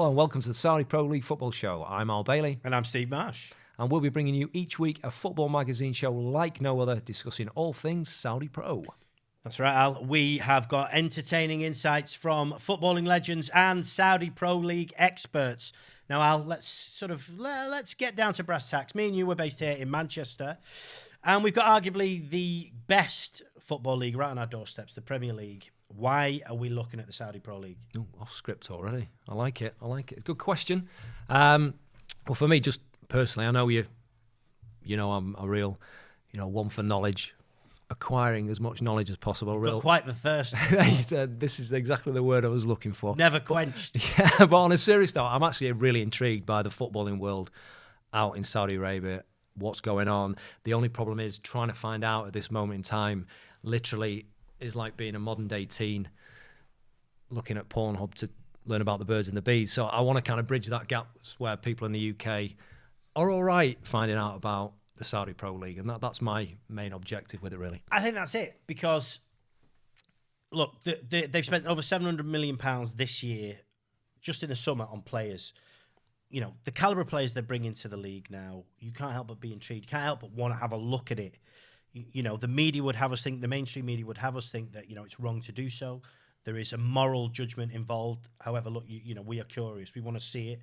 and welcome to the Saudi Pro League Football Show. I'm Al Bailey. And I'm Steve Marsh. And we'll be bringing you each week a football magazine show like no other, discussing all things Saudi Pro. That's right, Al. We have got entertaining insights from footballing legends and Saudi Pro League experts. Now, Al, let's get down to brass tacks. Me and you were based here in Manchester, and we've got arguably the best football league right on our doorsteps, the Premier League. Why are we looking at the Saudi Pro League? Oh, off script already. I like it. It's a good question. Well, for me, just personally, I know you know I'm a real, one for knowledge, acquiring as much knowledge as possible. Got quite the thirst. This is exactly the word I was looking for. Never quenched. Yeah, but on a serious note, I'm actually really intrigued by the footballing world out in Saudi Arabia, what's going on. The only problem is trying to find out at this moment in time, literally, is like being a modern day teen looking at Pornhub to learn about the birds and the bees. So I want to kind of bridge that gap where people in the UK are all right finding out about the Saudi Pro League. And that's my main objective with it, really. I think that's it, because, look, they've spent over £700 million this year just in the summer on players. The calibre of players they bring into the league now, you can't help but be intrigued. You can't help but want to have a look at it. The media would have us think, the mainstream media would have us think that, it's wrong to do so. There is a moral judgment involved. However, look, we are curious. We want to see it.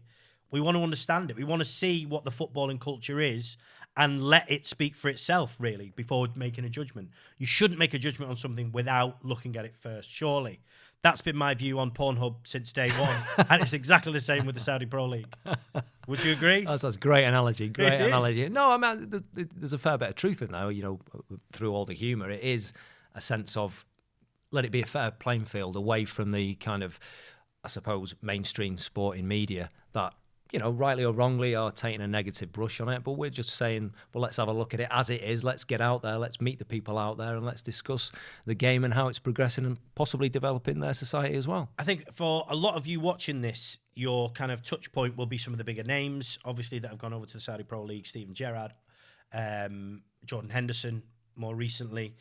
We want to understand it. We want to see what the footballing culture is and let it speak for itself, really, before making a judgment. You shouldn't make a judgment on something without looking at it first, surely. That's been my view on Pornhub since day one. And it's exactly the same with the Saudi Pro League. Would you agree? That's a great analogy. Great analogy. No, I mean, there's a fair bit of truth in there, through all the humour. It is a sense of let it be a fair playing field away from the kind of, I suppose, mainstream sporting media that, rightly or wrongly are taking a negative brush on it. But we're just saying, well, let's have a look at it as it is. Let's get out there. Let's meet the people out there and let's discuss the game and how it's progressing and possibly developing their society as well. I think for a lot of you watching this, your kind of touch point will be some of the bigger names, obviously, that have gone over to the Saudi Pro League. Steven Gerrard, Jordan Henderson, more recently.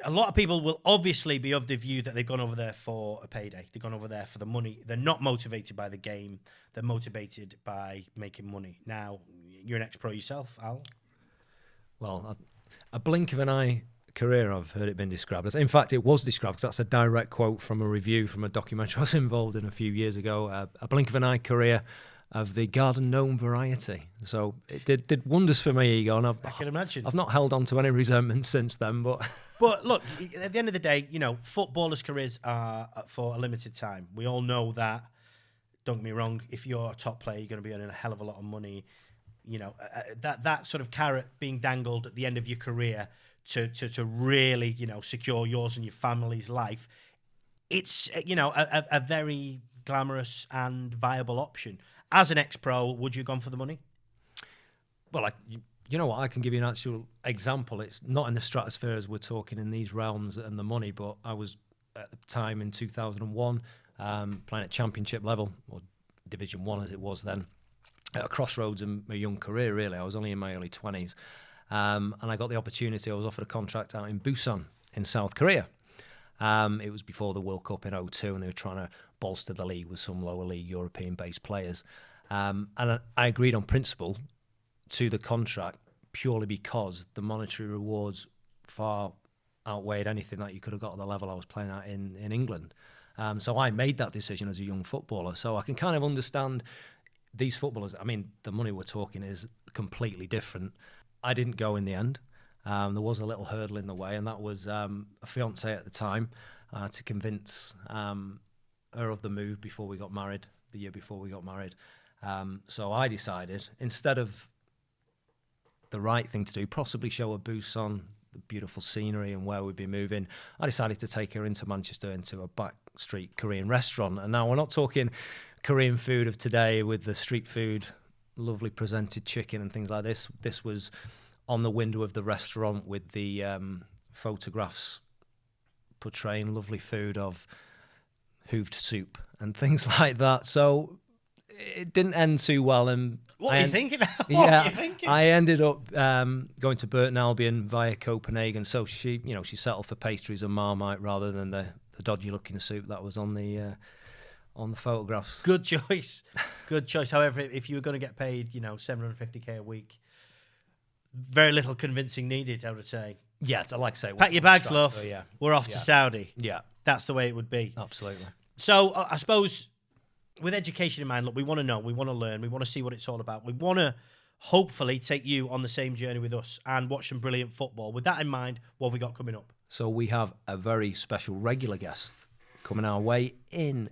A lot of people will obviously be of the view that they've gone over there for a payday. They've gone over there for the money. They're not motivated by the game. They're motivated by making money. Now, you're an ex-pro yourself, Al. Well, a blink of an eye career, I've heard it been described as. In fact, it was described, because that's a direct quote from a review from a documentary I was involved in a few years ago. A blink of an eye career of the garden gnome variety. So it did wonders for me, Egon. I can imagine. I've not held on to any resentment since then, but... But look, at the end of the day, footballers' careers are for a limited time. We all know that. Don't get me wrong, if you're a top player, you're going to be earning a hell of a lot of money. That sort of carrot being dangled at the end of your career to really, secure yours and your family's life, it's, a very glamorous and viable option. As an ex-pro, would you have gone for the money? Well, you know what? I can give you an actual example. It's not in the stratosphere as we're talking in these realms and the money, but I was at the time in 2001 playing at championship level, or Division 1 as it was then, at a crossroads in my young career, really. I was only in my early 20s. And I got the opportunity. I was offered a contract out in Busan in South Korea. It was before the World Cup in 2002, and they were trying to bolster the league with some lower league European-based players. And I agreed on principle to the contract purely because the monetary rewards far outweighed anything that you could have got at the level I was playing at in England. So I made that decision as a young footballer. So I can kind of understand these footballers. I mean, the money we're talking is completely different. I didn't go in the end. There was a little hurdle in the way, and that was a fiancée at the time to convince her of the move before we got married, the year before we got married. So I decided, instead of the right thing to do, possibly show her Busan, the beautiful scenery and where we'd be moving, I decided to take her into Manchester, into a back street Korean restaurant. And now we're not talking Korean food of today with the street food, lovely presented chicken and things like this. This was on the window of the restaurant with the photographs portraying lovely food of hooved soup and things like that. So it didn't end too well. And what are you thinking? I ended up going to Burton Albion via Copenhagen. So she settled for pastries and Marmite rather than the dodgy looking soup that was on the on the photographs. Good choice. Good choice. However, if you were going to get paid, $750K a week, very little convincing needed, I would say. Yeah, like I say, pack your bags, love. Yeah. We're off to Saudi. Yeah. That's the way it would be. Absolutely. So I suppose with education in mind, look, we want to know, we want to learn, we want to see what it's all about. We want to hopefully take you on the same journey with us and watch some brilliant football. With that in mind, what have we got coming up? So we have a very special regular guest coming our way in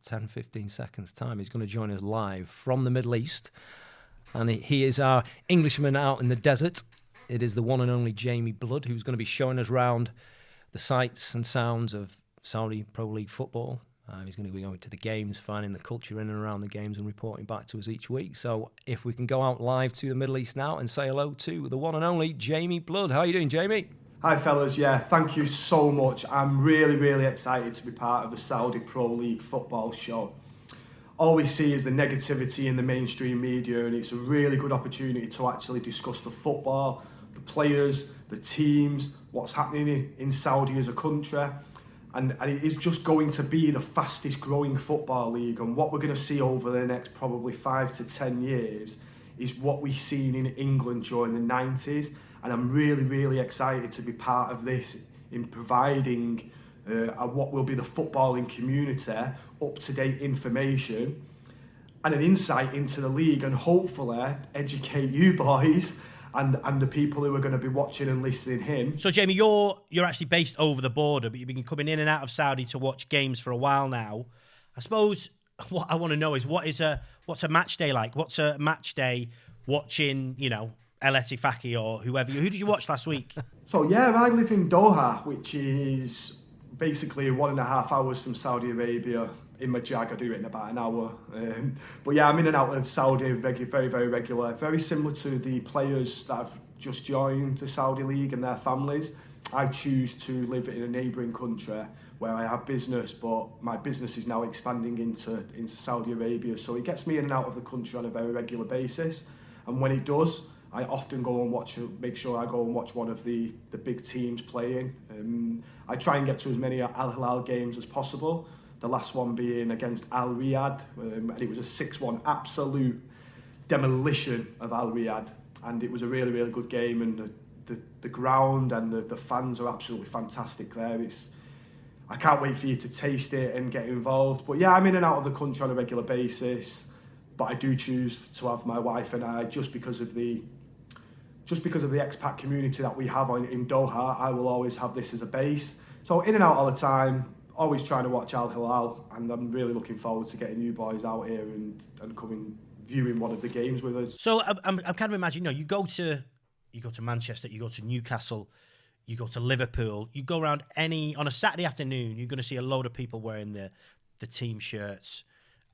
10, 15 seconds' time. He's going to join us live from the Middle East. And he is our Englishman out in the desert. It is the one and only Jamie Blood, who's going to be showing us around the sights and sounds of Saudi Pro League football. He's going to be going to the games, finding the culture in and around the games and reporting back to us each week. So if we can go out live to the Middle East now and say hello to the one and only Jamie Blood. How are you doing, Jamie? Hi fellas, yeah, thank you so much. I'm really, really excited to be part of the Saudi Pro League football show. All we see is the negativity in the mainstream media, and it's a really good opportunity to actually discuss the football, the players, the teams, what's happening in Saudi as a country. And it is just going to be the fastest growing football league. And what we're going to see over the next probably 5 to 10 years is what we've seen in England during the 90s. And I'm really, really excited to be part of this in providing what will be the footballing community up-to-date information and an insight into the league, and hopefully educate you boys and the people who are going to be watching and listening in. So, Jamie, you're actually based over the border, but you've been coming in and out of Saudi to watch games for a while now. I suppose what I want to know is what's a match day like? What's a match day watching, El Etifaki or whoever? Who did you watch last week? So, yeah, I live in Doha, which is basically 1.5 hours from Saudi Arabia. In my Jag, I do it in about an hour. But yeah, I'm in and out of Saudi very, very regular. Very similar to the players that have just joined the Saudi League and their families. I choose to live in a neighbouring country where I have business, but my business is now expanding into Saudi Arabia. So it gets me in and out of the country on a very regular basis. And when it does, I often go and make sure I go and watch one of the big teams playing. I try and get to as many Al Hilal games as possible. The last one being against Al Riyadh, and it was a 6-1 absolute demolition of Al Riyadh, and it was a really, really good game, and the ground and the fans are absolutely fantastic there. I can't wait for you to taste it and get involved. But yeah, I'm in and out of the country on a regular basis, but I do choose to have my wife and I, just because of the expat community that we have in Doha. I will always have this as a base. So in and out all the time. Always trying to watch Al Hilal, and I'm really looking forward to getting you boys out here and coming viewing one of the games with us. So I'm kind of imagining, you go to Manchester, you go to Newcastle, you go to Liverpool, you go around on a Saturday afternoon, you're going to see a load of people wearing the team shirts,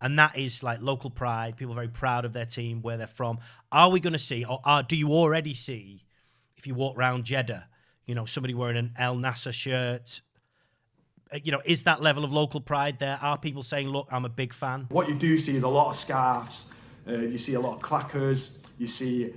and that is like local pride. People are very proud of their team, where they're from. Are we going to see, or do you already see, if you walk around Jeddah, somebody wearing an El Nasser shirt? Is that level of local pride there? Are people saying, look, I'm a big fan? What you do see is a lot of scarves, you see a lot of clackers, you see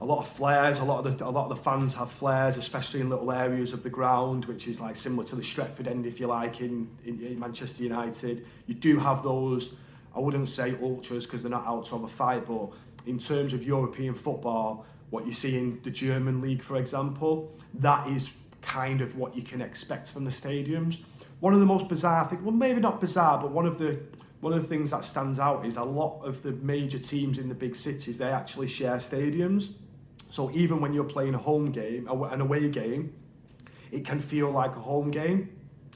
a lot of flares. A lot of the fans have flares, especially in little areas of the ground, which is like similar to the Stretford end, if you like, in Manchester United. You do have those, I wouldn't say ultras because they're not out to have a fight, but in terms of European football, what you see in the German league, for example, that is kind of what you can expect from the stadiums. One of the most bizarre things, well, maybe not bizarre, but one of the things that stands out is a lot of the major teams in the big cities, they actually share stadiums. So even when you're playing a home game, an away game, it can feel like a home game.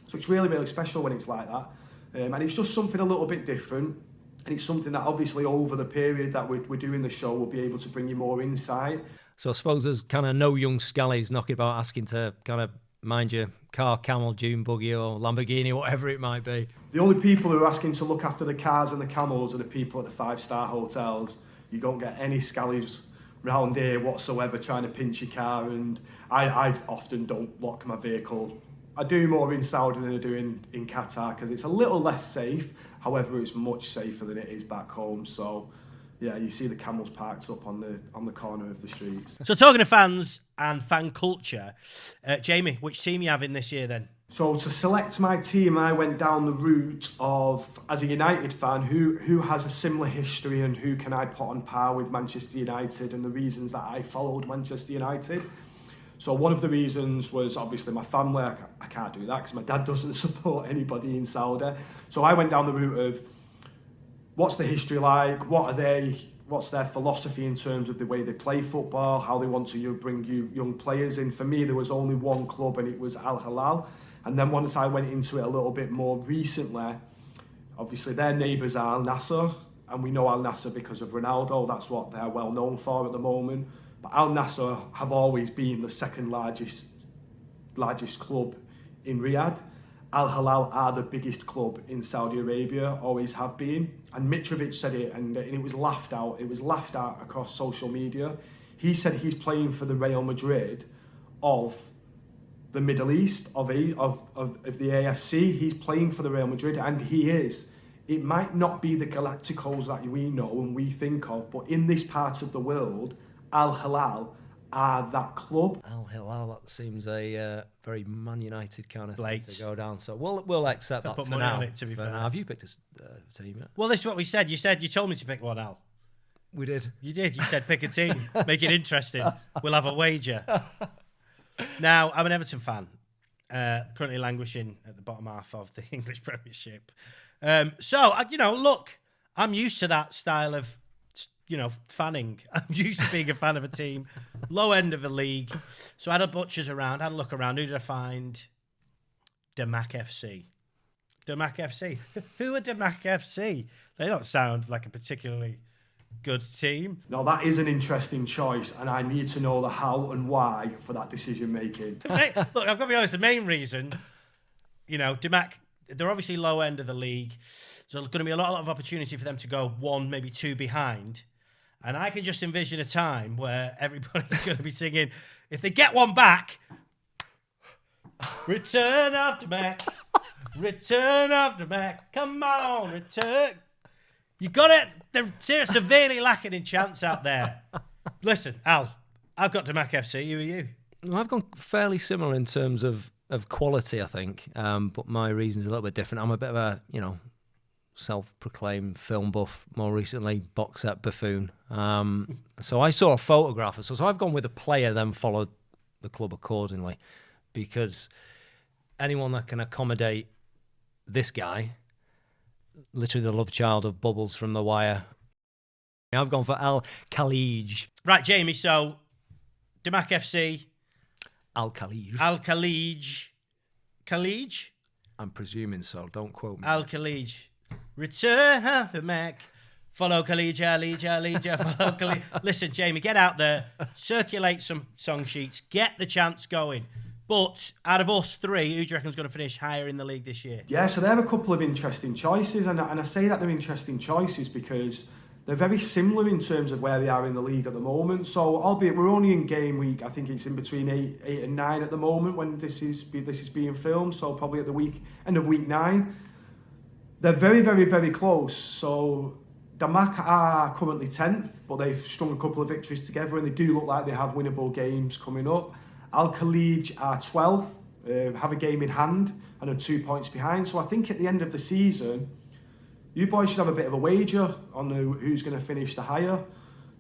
So it's really, really special when it's like that. And it's just something a little bit different. And it's something that obviously over the period that we're doing the show, we'll be able to bring you more insight. So I suppose there's kind of no young scallies knocking about asking to kind of mind your car, camel, dune buggy or Lamborghini, whatever it might be. The only people who are asking to look after the cars and the camels are the people at the 5-star hotels. You don't get any scallies round here whatsoever trying to pinch your car, and I often don't lock my vehicle. I do more in Saudi than I do in Qatar because it's a little less safe. However, it's much safer than it is back home. So yeah, you see the camels parked up on the corner of the streets. So talking to fans and fan culture, Jamie, which team you having this year then? So to select my team, I went down the route of, as a United fan, who has a similar history and who can I put on par with Manchester United and the reasons that I followed Manchester United. So one of the reasons was obviously my family. I can't do that because my dad doesn't support anybody in Saudi. So I went down the route of what's the history like, what's their philosophy in terms of the way they play football, how they want to bring young players in. For me, there was only one club and it was Al Hilal. And then once I went into it a little bit more recently, obviously their neighbours are Al Nassr, and we know Al Nassr because of Ronaldo. That's what they're well known for at the moment. But Al Nassr have always been the second largest club in Riyadh. Al Hilal are the biggest club in Saudi Arabia, always have been. And Mitrovic said it, and it was laughed out. It was laughed at across social media. He said he's playing for the Real Madrid of the Middle East, of the AFC. He's playing for the Real Madrid, and he is. It might not be the Galacticos that we know and we think of, but in this part of the world, Al Hilal are that club. Al Hilal, that seems a very Man United kind of Blades. thing to go down. So we'll accept that put for money now. on it, to be fair. Now. Have you picked a team yet? Well, this is what we said. You told me to pick one, Al. We did. You did. You said pick a team, make it interesting. We'll have a wager. Now, I'm an Everton fan, currently languishing at the bottom half of the English Premiership. Look, I'm used to that style of, fanning. I'm used to being a fan of a team, low end of the league. So I had a butchers around, had a look around. Who did I find? Damac FC. Damac FC. Who are Damac FC? They don't sound like a particularly good team. No, that is an interesting choice, and I need to know the how and why for that decision making. Look, I've got to be honest, the main reason, Damac, they're obviously low end of the league, so there's going to be a lot of opportunity for them to go one, maybe two behind. And I can just envision a time where everybody's going to be singing, if they get one back, return after Mac, return after Mac, come on, return. You got it. They're severely lacking in chance out there. Listen, Al, I've got Damac FC. Who are you? Well, I've gone fairly similar in terms of quality, I think. But my reason's a little bit different. I'm a bit of a, self-proclaimed film buff, more recently box set buffoon. So I saw a photograph. So I've gone with a player, then followed the club accordingly, because anyone that can accommodate this guy, literally the love child of Bubbles from The Wire, I've gone for Al Khalij. Right, Jamie, so Damac FC. Al Khalij. Al Khalij. Khalij? I'm presuming so, don't quote me. Al Khalij. Return after Mac. Follow Khalij, follow Khalij. Listen, Jamie, get out there, circulate some song sheets, get the chants going. But out of us three, who do you reckon is going to finish higher in the league this year? Yeah, so there are a couple of interesting choices, and I say that they're interesting choices because they're very similar in terms of where they are in the league at the moment. So, albeit we're only in game week, I think it's in between 8 and 9 at the moment when this is being filmed. So probably at the end of week 9, they're very, very, very close. So Damac are currently 10th, but they've strung a couple of victories together, and they do look like they have winnable games coming up. Al Khalij are 12th, have a game in hand and are 2 points behind. So I think at the end of the season, you boys should have a bit of a wager on who's going to finish the higher.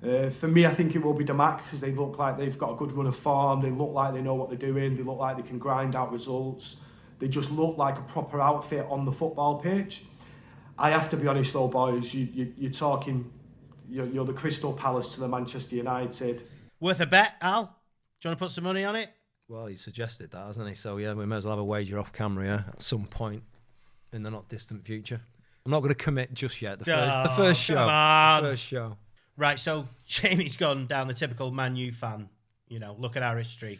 For me, I think it will be Damac because they look like they've got a good run of form. They look like they know what they're doing. They look like they can grind out results. They just look like a proper outfit on the football pitch. I have to be honest though, boys, you're talking, you're the Crystal Palace to the Manchester United. Worth a bet, Al? Do you want to put some money on it? Well, he suggested that, hasn't he? So, yeah, we may as well have a wager off camera at some point in the not distant future. I'm not going to commit just yet. The first show. Come on. The first show. Right, so Jamie's gone down the typical Man U fan, look at our history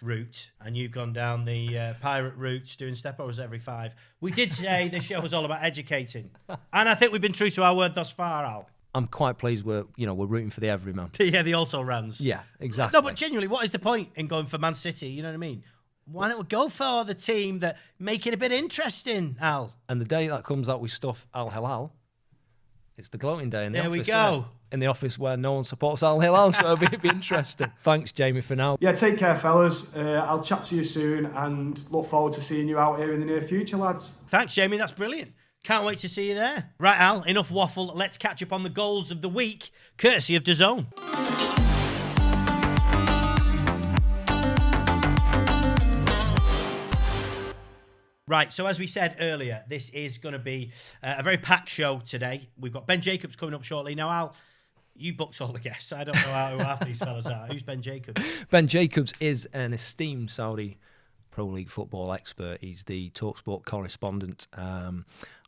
route, and you've gone down the pirate route, doing step-overs every 5. We did say the show was all about educating, and I think we've been true to our word thus far, Al. I'm quite pleased we're rooting for the everyman. Yeah, the also-rans. Yeah, exactly. No, but genuinely, what is the point in going for Man City? You know what I mean? Why don't we go for the team that make it a bit interesting, Al? And the day that comes out with stuff Al Hilal, It's the gloating day in the There office. we go. In the office where no one supports Al Hilal, so it'll be interesting. Thanks, Jamie, for now. Yeah, take care, fellas. I'll chat to you soon and look forward to seeing you out here in the near future, lads. Thanks, Jamie. That's brilliant. Can't wait to see you there. Right, Al, enough waffle. Let's catch up on the goals of the week, courtesy of DAZN. Right, so as we said earlier, this is going to be a very packed show today. We've got Ben Jacobs coming up shortly. Now, Al, you booked all the guests. I don't know who half these fellas are. Who's Ben Jacobs? Ben Jacobs is an esteemed Saudi Pro League football expert. He's the TalkSport correspondent,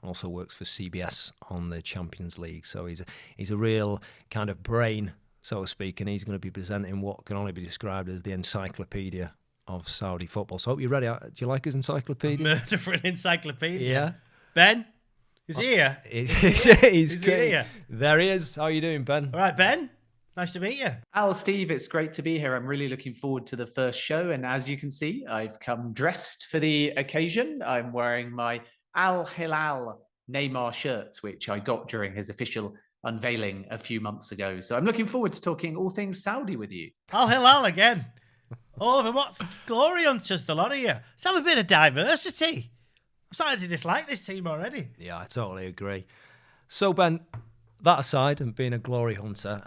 also works for CBS on the Champions League. So he's a real kind of brain, so to speak, and he's going to be presenting what can only be described as the encyclopedia of Saudi football. So I hope you're ready. Do you like his encyclopedia? Murder for an encyclopedia. Yeah. Ben, is he here? He's great. here? There he is. How are you doing, Ben? All right, Ben. Nice to meet you. Al, Steve, it's great to be here. I'm really looking forward to the first show. And as you can see, I've come dressed for the occasion. I'm wearing my Al Hilal Neymar shirt, which I got during his official unveiling a few months ago. So I'm looking forward to talking all things Saudi with you. Al Hilal again. All of them. What's glory hunters, the lot of you? Let's have a bit of diversity. I'm starting to dislike this team already. Yeah, I totally agree. So, Ben, that aside, and being a glory hunter,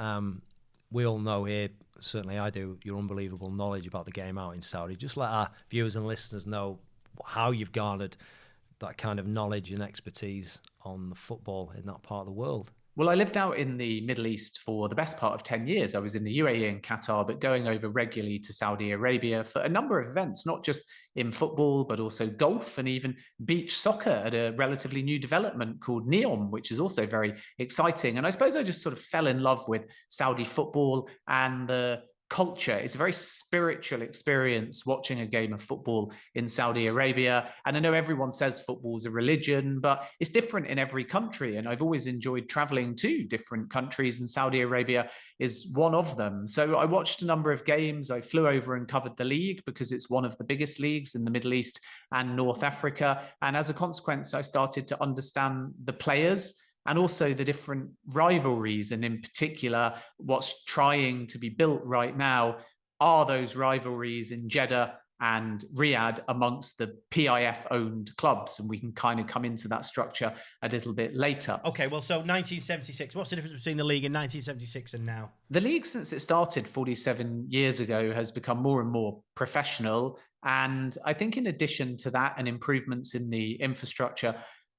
we all know here, certainly I do, your unbelievable knowledge about the game out in Saudi. Just let our viewers and listeners know how you've garnered that kind of knowledge and expertise on the football in that part of the world. Well, I lived out in the Middle East for the best part of 10 years. I was in the UAE and Qatar, but going over regularly to Saudi Arabia for a number of events, not just in football, but also golf and even beach soccer at a relatively new development called Neom, which is also very exciting. And I suppose I just sort of fell in love with Saudi football and the culture. It's a very spiritual experience watching a game of football in Saudi Arabia. And I know everyone says football's a religion, but it's different in every country. And I've always enjoyed traveling to different countries, and Saudi Arabia is one of them. So I watched a number of games. I flew over and covered the league because it's one of the biggest leagues in the Middle East and North Africa. And as a consequence, I started to understand the players and also the different rivalries, and in particular, what's trying to be built right now are those rivalries in Jeddah and Riyadh amongst the PIF-owned clubs, and we can kind of come into that structure a little bit later. Okay, well, so 1976, what's the difference between the league in 1976 and now? The league, since it started 47 years ago, has become more and more professional, and I think in addition to that and improvements in the infrastructure,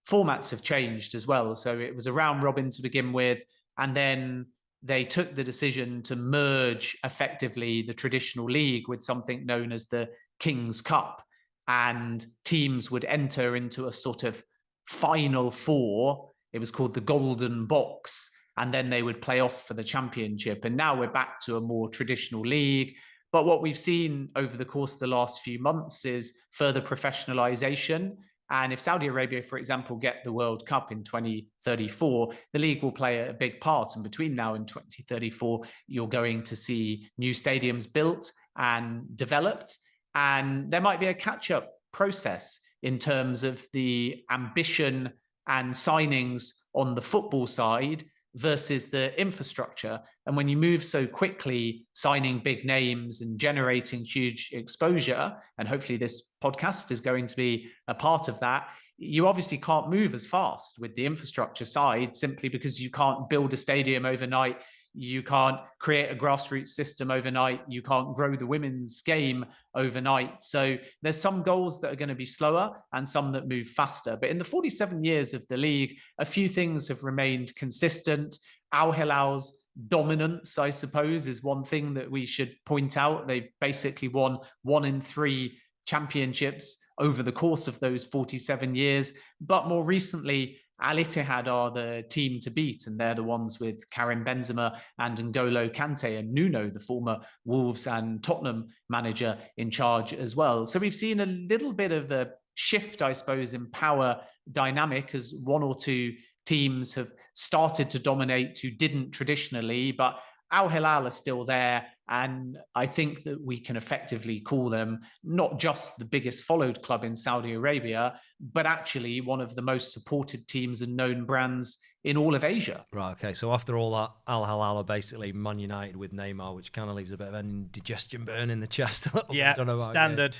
formats have changed as well. So it was a round robin to begin with, and then they took the decision to merge effectively the traditional league with something known as the King's Cup, and teams would enter into a sort of final four. It was called the Golden Box, and then they would play off for the championship. And now we're back to a more traditional league. But what we've seen over the course of the last few months is further professionalization. And if Saudi Arabia, for example, get the World Cup in 2034, the league will play a big part. And between now and 2034, you're going to see new stadiums built and developed. And there might be a catch-up process in terms of the ambition and signings on the football side versus the infrastructure. And when you move so quickly, signing big names and generating huge exposure, and hopefully this podcast is going to be a part of that, you obviously can't move as fast with the infrastructure side simply because you can't build a stadium overnight. You can't create a grassroots system overnight. You can't grow the women's game overnight. So there's some goals that are going to be slower and some that move faster. But in the 47 years of the league, a few things have remained consistent. Al Hilal's dominance, I suppose, is one thing that we should point out. They've basically won 1 in 3 championships over the course of those 47 years. But more recently, Al Ittihad are the team to beat, and they're the ones with Karim Benzema and N'Golo Kante and Nuno, the former Wolves and Tottenham manager, in charge as well. So we've seen a little bit of a shift, I suppose, in power dynamic as 1 or 2 teams have started to dominate who didn't traditionally, but Al Hilal are still there, And I think that we can effectively call them not just the biggest followed club in Saudi Arabia, but actually one of the most supported teams and known brands in all of Asia. Right, okay. So after all that, Al Hilal are basically Man United with Neymar, which kind of leaves a bit of an indigestion burn in the chest. Yeah, standard.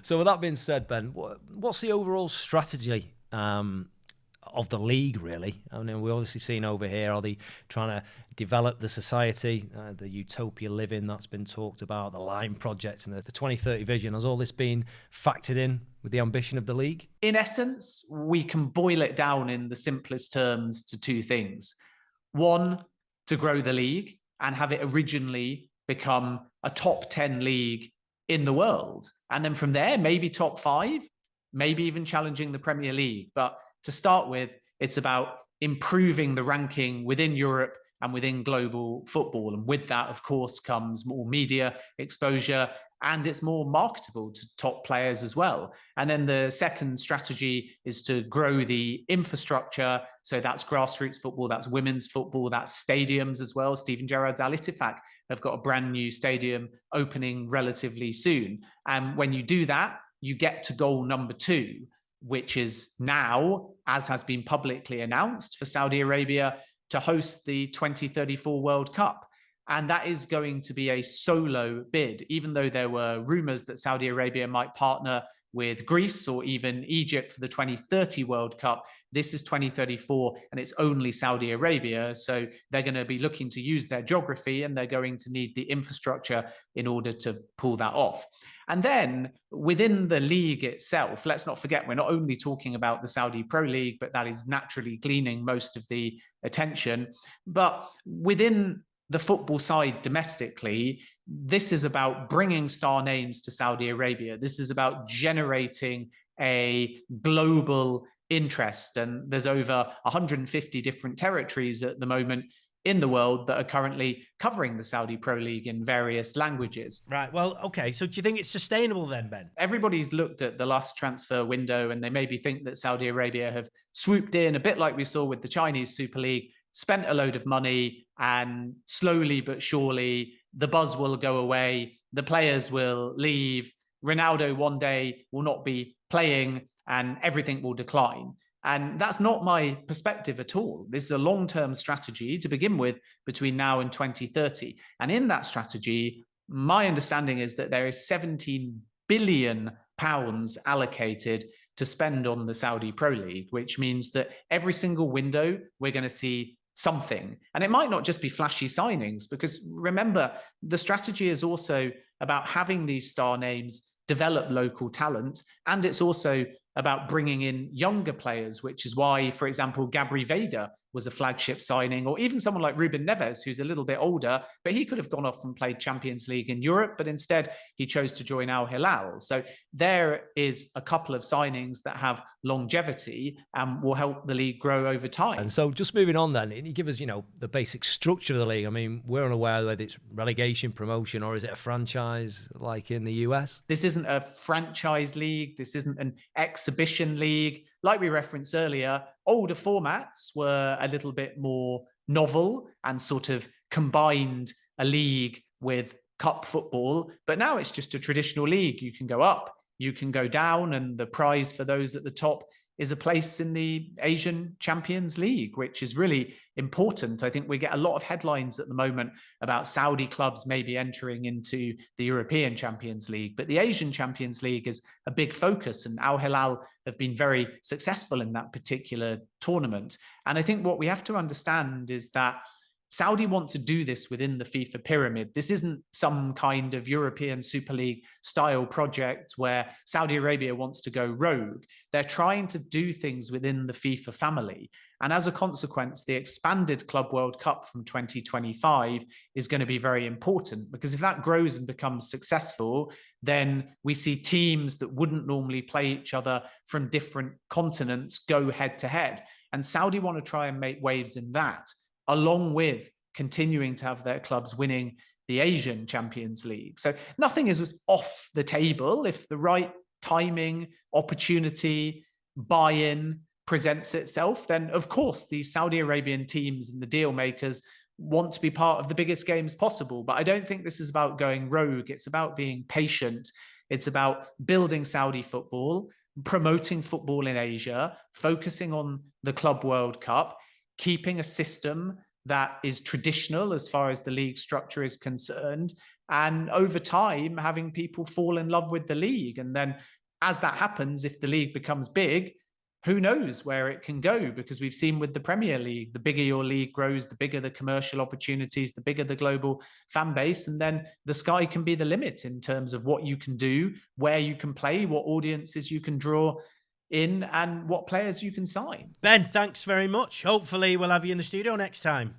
So with that being said, Ben, what's the overall strategy of the league, really? I mean, we've obviously seen over here, are they trying to develop the society, the utopia living that's been talked about, the Lime Project and the 2030 vision? Has all this been factored in with the ambition of the league? In essence, we can boil it down in the simplest terms to two things. One, to grow the league and have it originally become a top 10 league in the world. And then from there, maybe top 5, maybe even challenging the Premier League. But to start with, it's about improving the ranking within Europe and within global football. And with that, of course, comes more media exposure, and it's more marketable to top players as well. And then the second strategy is to grow the infrastructure. So that's grassroots football, that's women's football, that's stadiums as well. Steven Gerrard's Al Ittifaq have got a brand new stadium opening relatively soon. And when you do that, you get to goal number 2, which is now, as has been publicly announced, for Saudi Arabia to host the 2034 World Cup. And that is going to be a solo bid, even though there were rumors that Saudi Arabia might partner with Greece or even Egypt for the 2030 World Cup. This is 2034 and it's only Saudi Arabia. So they're going to be looking to use their geography and they're going to need the infrastructure in order to pull that off. And then within the league itself, let's not forget, we're not only talking about the Saudi Pro League, but that is naturally gleaning most of the attention. But within the football side domestically, this is about bringing star names to Saudi Arabia. This is about generating a global interest. And there's over 150 different territories at the moment in the world that are currently covering the Saudi Pro League in various languages. Right. Well, okay. So do you think it's sustainable then, Ben? Everybody's looked at the last transfer window and they maybe think that Saudi Arabia have swooped in a bit like we saw with the Chinese Super League, spent a load of money, and slowly but surely the buzz will go away. The players will leave. Ronaldo one day will not be playing and everything will decline. And that's not my perspective at all. This is a long-term strategy to begin with between now and 2030. And in that strategy, my understanding is that there is 17 billion pounds allocated to spend on the Saudi Pro League, which means that every single window we're going to see something. And it might not just be flashy signings, because remember, the strategy is also about having these star names develop local talent. And it's also about bringing in younger players, which is why, for example, Gabri Veiga was a flagship signing, or even someone like Ruben Neves, who's a little bit older, but he could have gone off and played Champions League in Europe, but instead he chose to join Al Hilal. So there is a couple of signings that have longevity and will help the league grow over time. And so just moving on then, can you give us, the basic structure of the league? I mean, we're unaware whether it's relegation, promotion, or is it a franchise like in the US? This isn't a franchise league. This isn't an exhibition league. Like we referenced earlier, older formats were a little bit more novel and sort of combined a league with cup football. But now it's just a traditional league. You can go up, you can go down, and the prize for those at the top is a place in the Asian Champions League, which is really important. I think we get a lot of headlines at the moment about Saudi clubs maybe entering into the European Champions League, but the Asian Champions League is a big focus, and Al Hilal have been very successful in that particular tournament. And I think what we have to understand is that Saudi want to do this within the FIFA pyramid. This isn't some kind of European Super League style project where Saudi Arabia wants to go rogue. They're trying to do things within the FIFA family. And as a consequence, the expanded Club World Cup from 2025 is going to be very important, because if that grows and becomes successful, then we see teams that wouldn't normally play each other from different continents go head to head. And Saudi want to try and make waves in that, along with continuing to have their clubs winning the Asian Champions League. So nothing is off the table if the right timing, opportunity, buy-in presents itself. Then, of course, the Saudi Arabian teams and the deal makers want to be part of the biggest games possible. But I don't think this is about going rogue. It's about being patient. It's about building Saudi football, promoting football in Asia, focusing on the Club World Cup, keeping a system that is traditional as far as the league structure is concerned, and over time having people fall in love with the league. And then as that happens, if the league becomes big, who knows where it can go? Because we've seen with the Premier League, the bigger your league grows, the bigger the commercial opportunities, the bigger the global fan base. And then the sky can be the limit in terms of what you can do, where you can play, what audiences you can draw in, and what players you can sign. Ben, thanks very much. Hopefully we'll have you in the studio next time.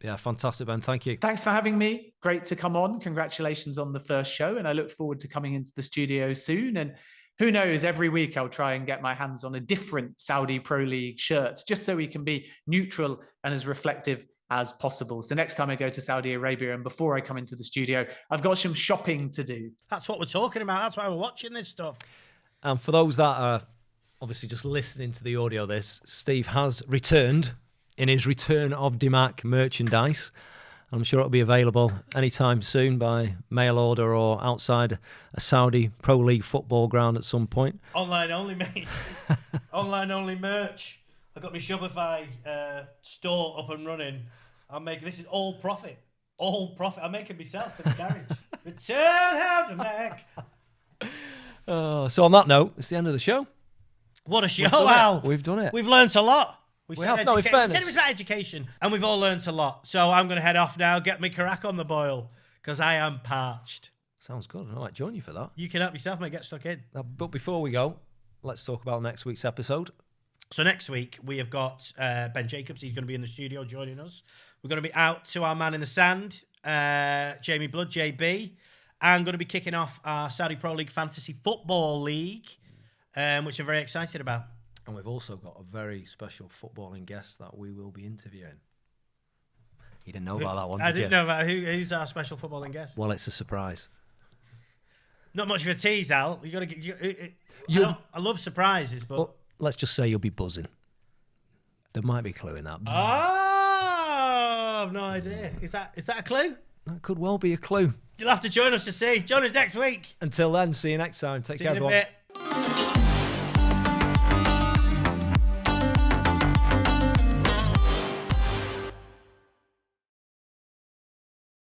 Yeah, fantastic, Ben. Thank you. Thanks for having me. Great to come on. Congratulations on the first show. And I look forward to coming into the studio soon. And who knows, every week I'll try and get my hands on a different Saudi Pro League shirt, just so we can be neutral and as reflective as possible. So next time I go to Saudi Arabia and before I come into the studio, I've got some shopping to do. That's what we're talking about. That's why we're watching this stuff. And for those that are obviously just listening to the audio, Steve has returned in his Return of Dimac merchandise. I'm sure it'll be available anytime soon by mail order or outside a Saudi Pro League football ground at some point. Online only, mate. Online only merch. I've got my Shopify store up and running. This is all profit. All profit. I'm making myself in the garage. Return of the Mac. So on that note, it's the end of the show. What a show, Al. We've done it. We've learnt a lot. We have. No, in fairness. We said it was about education, and we've all learnt a lot. So I'm going to head off now, get me carack on the boil, because I am parched. Sounds good. I might join you for that. You can help yourself, mate. Get stuck in. But before we go, let's talk about next week's episode. So next week, we have got Ben Jacobs. He's going to be in the studio joining us. We're going to be out to our man in the sand, Jamie Blood, JB. And going to be kicking off our Saudi Pro League Fantasy Football League, which I'm very excited about. And we've also got a very special footballing guest that we will be interviewing. You didn't know about that one, I didn't know about who's our special footballing guest. Well, it's a surprise. Not much of a tease, Al. You got to get. I love surprises, but well, let's just say you'll be buzzing. There might be a clue in that. Oh, I've no idea. Is that a clue? That could well be a clue. You'll have to join us to see. Join us next week. Until then, see you next time. Take care, everyone. See you in a bit.